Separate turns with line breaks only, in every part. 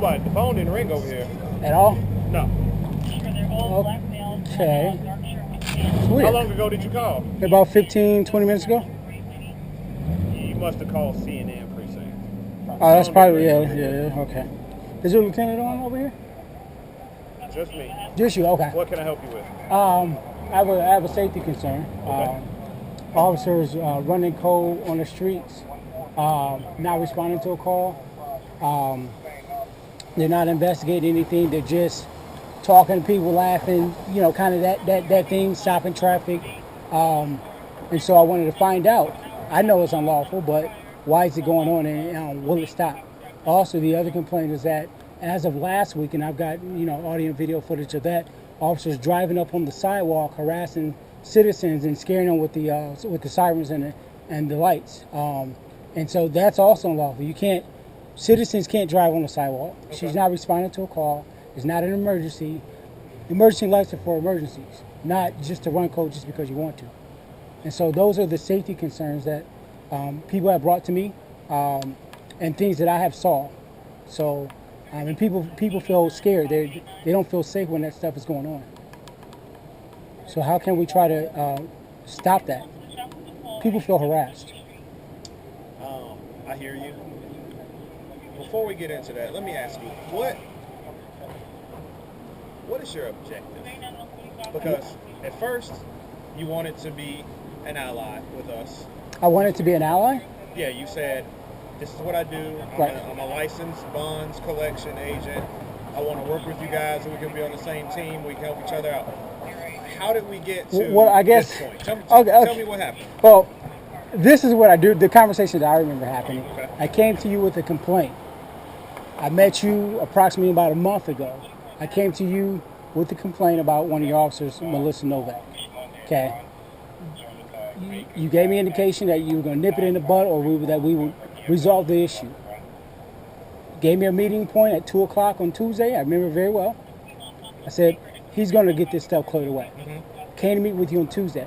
Nobody. The phone didn't ring over here.
At all?
No.
Okay. It's weird.
How long ago did you call?
About 15, 20 minutes ago.
You must have called CNN precinct.
Oh, that's probably, yeah, okay. Is there a lieutenant on over here?
Just me.
Just you, okay.
What can I help you with?
I have a safety concern.
Okay.
Officers running cold on the streets, not responding to a call. They're not investigating anything. They're just talking to people, laughing, kind of that thing, stopping traffic. And so I wanted to find out. I know it's unlawful, but why is it going on and will it stop? Also, the other complaint is that as of last week, and I've got audio and video footage of that, officers driving up on the sidewalk, harassing citizens and scaring them with the sirens and the lights. And so that's also unlawful. Citizens can't drive on the sidewalk. Okay. She's not responding to a call. It's not an emergency. Emergency lights are for emergencies, not just to run code just because you want to. And so those are the safety concerns that people have brought to me and things that I have solved. So, and people feel scared. They don't feel safe when that stuff is going on. So how can we try to stop that? People feel harassed.
I hear you. Before we get into that, let me ask you, what is your objective? Because at first, you wanted to be an ally with us.
I wanted to be an ally?
Yeah, you said, this is what I do. I'm a licensed bonds collection agent. I want to work with you guys so we can be on the same team. We can help each other out. How did we get to this point? Tell me what happened.
Well, this is what I do. The conversation that I remember happening.
Okay.
I came to you with a complaint. I met you approximately about a month ago. I came to you with a complaint about one of your officers, Melissa Novak. Okay. You gave me indication that you were going to nip it in the bud or that we would resolve the issue. Gave me a meeting point at 2 o'clock on Tuesday. I remember very well. I said, he's going to get this stuff cleared away. Mm-hmm. Came to meet with you on Tuesday.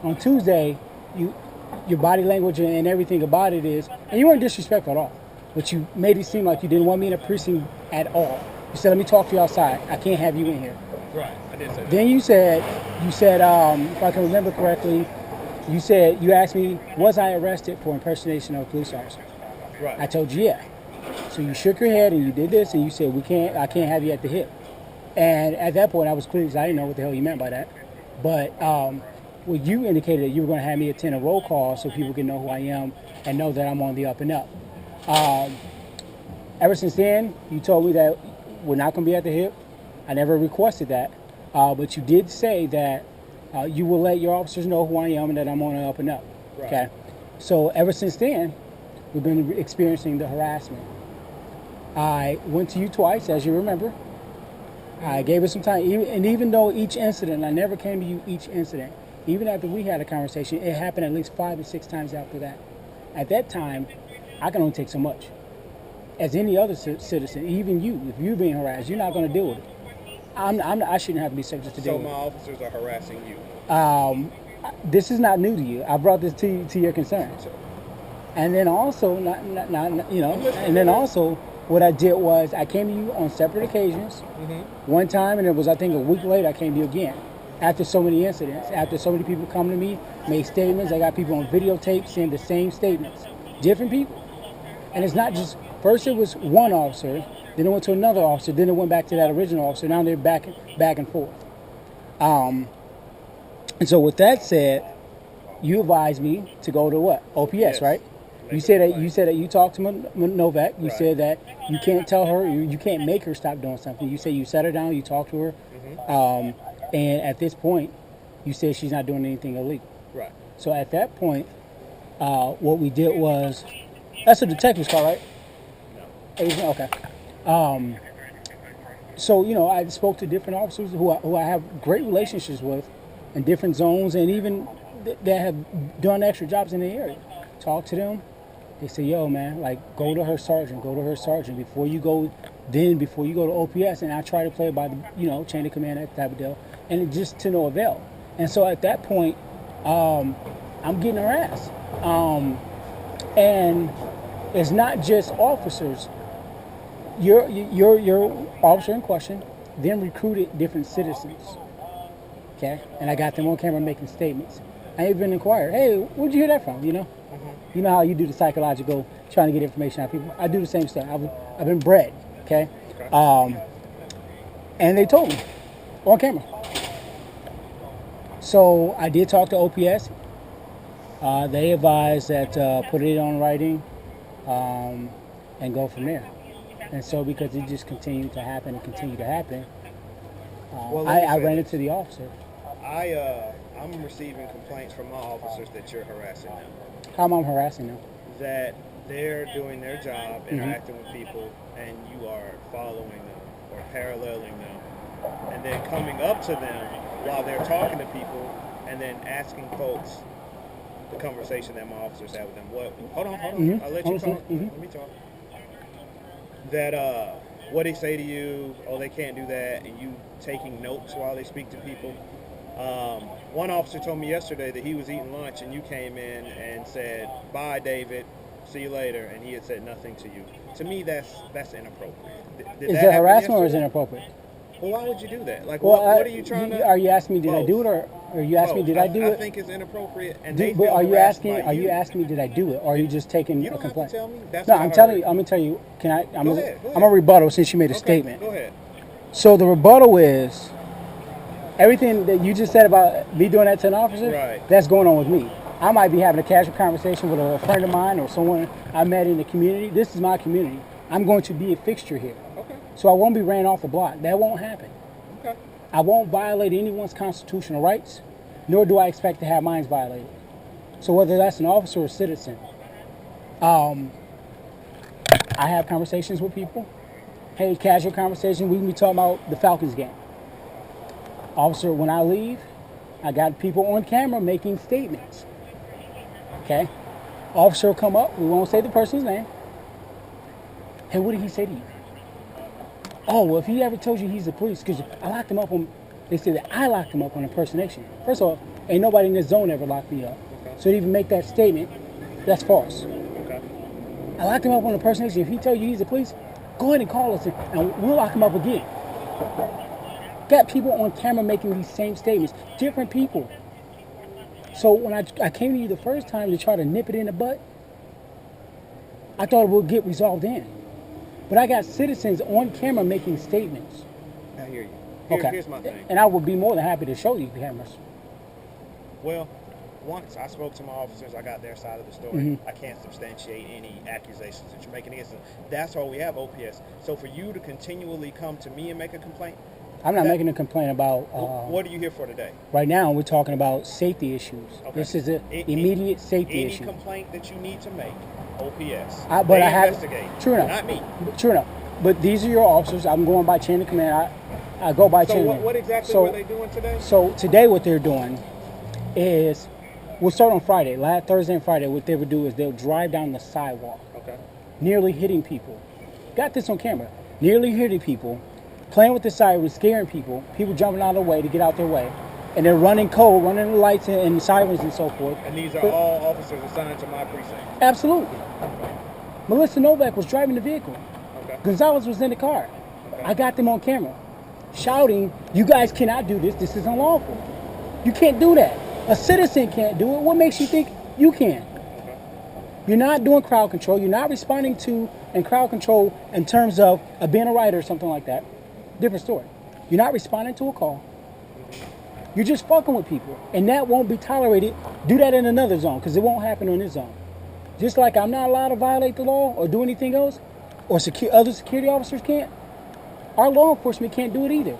On Tuesday, your body language and everything about it is, and you weren't disrespectful at all, but you made it seem like you didn't want me in a precinct at all. You said, let me talk to you outside. I can't have you in here.
Right, I did say that.
Then you said, if I can remember correctly, you asked me, was I arrested for impersonation of a police officer?
Right.
I told you, yeah. So you shook your head and you did this and you said, I can't have you at the hip. And at that point, I was clear because I didn't know what the hell you meant by that. But you indicated that you were going to have me attend a roll call so people can know who I am and know that I'm on the up and up. Ever since then, you told me that we're not going to be at the hip. I never requested that. But you did say that you will let your officers know who I am and that I'm on the up and up. Right. Okay. So ever since then, we've been experiencing the harassment. I went to you twice, as you remember. I gave it some time. And even though each incident, I never came to you each incident, even after we had a conversation, it happened at least 5 or 6 times after that. At that time, I can only take so much. As any other citizen, even you, if you're being harassed, you're not going to deal with it. I shouldn't have to be subject to deal with it.
So my officers are harassing you?
This is not new to you. I brought this to your concerns. And then also, and then also, what I did was I came to you on separate occasions. Mm-hmm. One time, and it was, I think, a week later, I came to you again. After so many incidents, after so many people come to me, made statements. I got people on videotape saying the same statements. Different people. And it's not just, first it was one officer, then it went to another officer, then it went back to that original officer. Now they're back and forth. And so with that said, you advised me to go to what? OPS, yes. Right? You said that you talked to Novak. You said that you can't tell her, you can't make her stop doing something. You said you sat her down, you talked to her, and at this point, you said she's not doing anything illegal.
Right.
So at that point, what we did was, that's a detective's call, right? No. Okay. So I spoke to different officers who I have great relationships with, in different zones, and even that have done extra jobs in the area. Talk to them. They say, yo, man, like, go to her sergeant before you go to OPS. And I try to play it by the, chain of command, that type of deal. And it just to no avail. And so at that point, I'm getting harassed. And it's not just officers. your officer in question then recruited different citizens. Okay, and I got them on camera making statements. I even been inquired, hey, where'd you hear that from? You know how you do the psychological, trying to get information out of people. I do the same stuff. I've been bred. Okay, and they told me on camera. So I did talk to OPS. They advised that put it on writing and go from there. And so because it just continued to happen and continue to happen, I ran into the officer.
I'm receiving complaints from my officers that you're harassing them.
How am I harassing them?
That they're doing their job, interacting with people, and you are following them or paralleling them, and then coming up to them while they're talking to people, and then asking folks the conversation that my officers have with them. Hold on. I'll let you talk. Let me talk. That what they say to you, oh, they can't do that, and you taking notes while they speak to people. One officer told me yesterday that he was eating lunch and you came in and said, bye, David, see you later, and he had said nothing to you. To me, that's inappropriate.
Is it harassment or is it inappropriate?
Well, why would you do that? Like, what are you trying to?
Are you asking me did I do it, or are you asking me did I do it?
I think it's inappropriate. And
but are you asking me did I do it, or are you just taking a complaint?
You don't have to tell me. That's
no, I'm gonna tell you. Can I?
Go ahead.
I'm a rebuttal since you made a statement.
Go ahead.
So the rebuttal is everything that you just said about me doing that to an officer.
Right.
That's going on with me. I might be having a casual conversation with a friend of mine or someone I met in the community. This is my community. I'm going to be a fixture here.
Okay.
So I won't be ran off the block. That won't happen.
Okay.
I won't violate anyone's constitutional rights, nor do I expect to have mine violated. So whether that's an officer or a citizen, I have conversations with people. Hey, casual conversation. We can be talking about the Falcons game. Officer, when I leave, I got people on camera making statements. Okay? Officer will come up. We won't say the person's name. Hey, what did he say to you? Oh, well, if he ever told you he's the police, because I locked him up on, they said that I locked him up on impersonation. First of all, ain't nobody in this zone ever locked me up.
Okay.
So to even make that statement, that's false.
Okay.
I locked him up on impersonation. If he tell you he's the police, go ahead and call us and we'll lock him up again. Got people on camera making these same statements, different people. So when I came to you the first time to try to nip it in the butt, I thought it would get resolved in. But I got citizens on camera making statements.
I hear you. Here's my thing.
And I would be more than happy to show you the cameras.
Well, once I spoke to my officers, I got their side of the story. I can't substantiate any accusations that you're making against them. That's why we have OPS. So for you to continually come to me and make a complaint,
I'm not making a complaint about...
what are you here for today?
Right now, we're talking about safety issues. Okay. This is an immediate safety issue.
Any complaint that you need to make, OPS.
But I have...
investigate.
True enough.
Not me.
True enough. But these are your officers. I'm going by chain of command. I go by chain of command.
So what exactly were they doing today?
So today what they're doing is... We'll start on Friday. Last Thursday and Friday, what they would do is they'll drive down the sidewalk.
Okay.
Nearly hitting people. Got this on camera. Nearly hitting people. Playing with the sirens, scaring people. People jumping out of the way to get out their way. And they're running code, running the lights and sirens and so forth.
And these are all officers assigned to my precinct?
Absolutely. Melissa Novak was driving the vehicle.
Okay.
Gonzalez was in the car.
Okay.
I got them on camera. Shouting, you guys cannot do this. This is unlawful. You can't do that. A citizen can't do it. What makes you think you can?
Okay.
You're not doing crowd control. You're not responding to and crowd control in terms of being a rider or something like that. Different story. You're not responding to a call. You're just fucking with people. And that won't be tolerated. Do that in another zone because it won't happen in this zone. Just like I'm not allowed to violate the law or do anything else, or other security officers can't, our law enforcement can't do it either.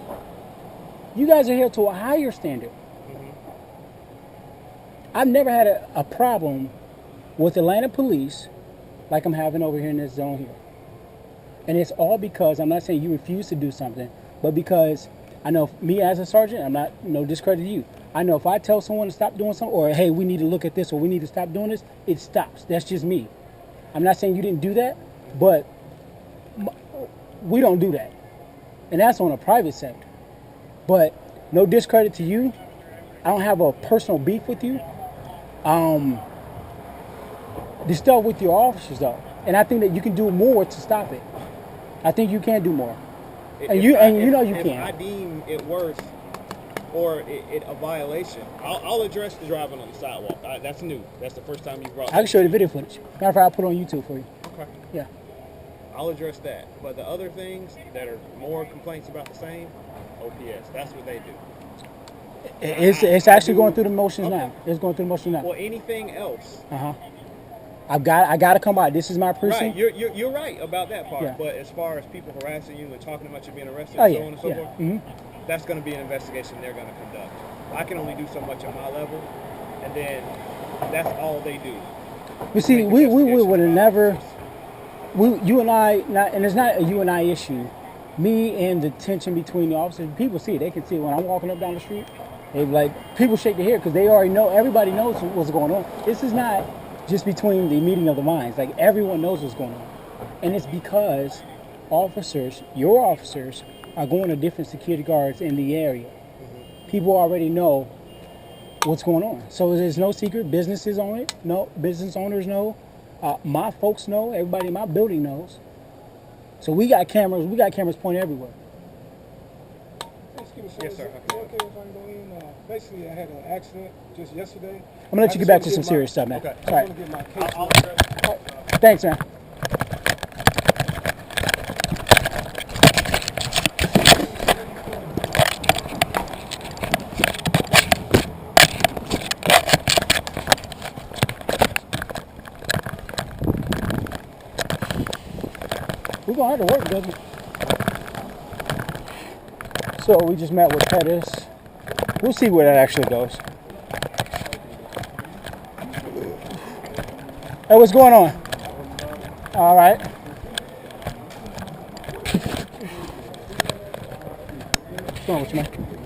You guys are held to a higher standard. I've never had a problem with Atlanta police like I'm having over here in this zone here. And it's all because, I'm not saying you refuse to do something, but because I know me as a sergeant, I'm not discredit you. I know if I tell someone to stop doing something, or hey, we need to look at this, or we need to stop doing this, it stops. That's just me. I'm not saying you didn't do that, but we don't do that. And that's on a private sector. But no discredit to you. I don't have a personal beef with you. The stuff with your officers though, and I think that you can do more to stop it. I think you can do more.
If
And you know you
if
can.
I deem it worse or it a violation, I'll address the driving on the sidewalk. That's new. That's the first time you brought.
I can show you the video footage. Matter of fact, I'll put it on YouTube for you.
Okay.
Yeah.
I'll address that. But the other things that are more complaints about the same, OPS. That's what they do.
It's actually going through the motions now. It's going through the motions now.
Well, anything else?
I got to come out. This is my precinct.
Right, you're right about that part.
Yeah.
But as far as people harassing you and talking about you being arrested,
Oh,
and
yeah,
so on and so
yeah.
forth, that's going to be an investigation they're going to conduct. I can only do so much on my level, and then that's all they do.
You see, we would have never. You and I, and it's not a you and I issue. Me and the tension between the officers. People see it. They can see it when I'm walking up down the street. They like people shake their head because they already know. Everybody knows what's going on. This is not just between the meeting of the minds. Like everyone knows what's going on, and it's because officers, your officers, are going to different security guards in the area. People already know what's going on, so there's no secret. Businesses own it. No business owners know. My folks know. Everybody in my building knows. So we got cameras. We got cameras pointing everywhere.
Yes, sir.
Okay, if I go in, basically, I had an accident just yesterday.
I'm gonna let you get back to some serious stuff, man.
Okay.
All right.
I want to get my case.
I'll address it.
All right. Thanks, man. We're gonna have to work, doesn't it? So we just met with Pettis. We'll see where that actually goes. Hey, what's going on? All right. What's going on with you, man?